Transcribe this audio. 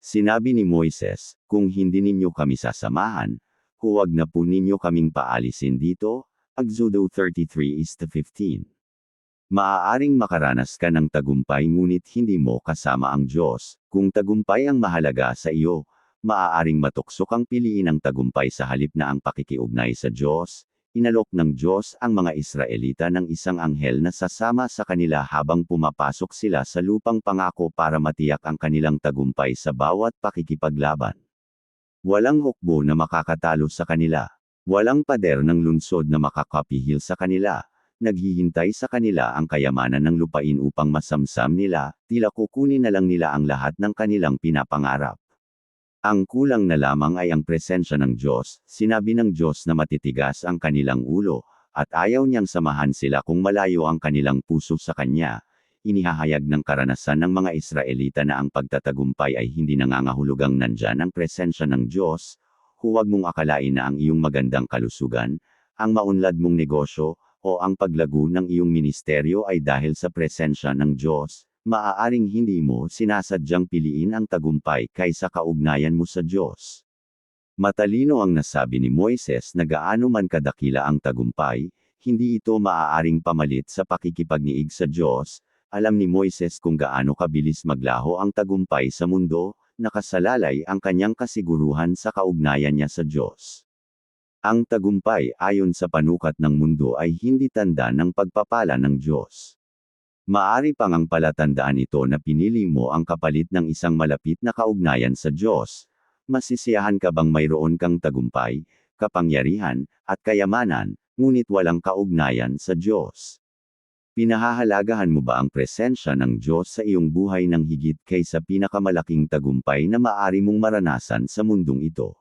Sinabi ni Moises, kung hindi ninyo kami sasamahan, huwag na po ninyo kaming paalisin dito. Exodo 33:15. Maaaring makaranas ka ng tagumpay ngunit hindi mo kasama ang Diyos. Kung tagumpay ang mahalaga sa iyo, maaaring matukso kang piliin ang tagumpay sa halip na ang pakikiugnay sa Diyos. Inalok ng Diyos ang mga Israelita ng isang anghel na sasama sa kanila habang pumapasok sila sa lupang pangako para matiyak ang kanilang tagumpay sa bawat pakikipaglaban. Walang hukbo na makakatalo sa kanila. Walang pader ng lungsod na makakapihil sa kanila. Naghihintay sa kanila ang kayamanan ng lupain upang masamsam nila, tila kukunin na lang nila ang lahat ng kanilang pinapangarap. Ang kulang na lamang ay ang presensya ng Diyos. Sinabi ng Diyos na matitigas ang kanilang ulo, at ayaw niyang samahan sila kung malayo ang kanilang puso sa Kanya. Inihahayag ng karanasan ng mga Israelita na ang pagtatagumpay ay hindi nangangahulugang nandyan ang presensya ng Diyos. Huwag mong akalain na ang iyong magandang kalusugan, ang maunlad mong negosyo, o ang paglago ng iyong ministeryo ay dahil sa presensya ng Diyos. Maaaring hindi mo sinasadyang piliin ang tagumpay kaysa kaugnayan mo sa Diyos. Matalino ang nasabi ni Moises na gaano man kadakila ang tagumpay, hindi ito maaaring pamalit sa pakikipagniig sa Diyos. Alam ni Moises kung gaano kabilis maglaho ang tagumpay sa mundo, nakasalalay ang kanyang kasiguruhan sa kaugnayan niya sa Diyos. Ang tagumpay ayon sa panukat ng mundo ay hindi tanda ng pagpapala ng Diyos. Maari pang ang palatandaan ito na pinili mo ang kapalit ng isang malapit na kaugnayan sa Diyos. Masisiyahan ka bang mayroon kang tagumpay, kapangyarihan, at kayamanan, ngunit walang kaugnayan sa Diyos? Pinahahalagahan mo ba ang presensya ng Diyos sa iyong buhay ng higit kaysa pinakamalaking tagumpay na maari mong maranasan sa mundong ito?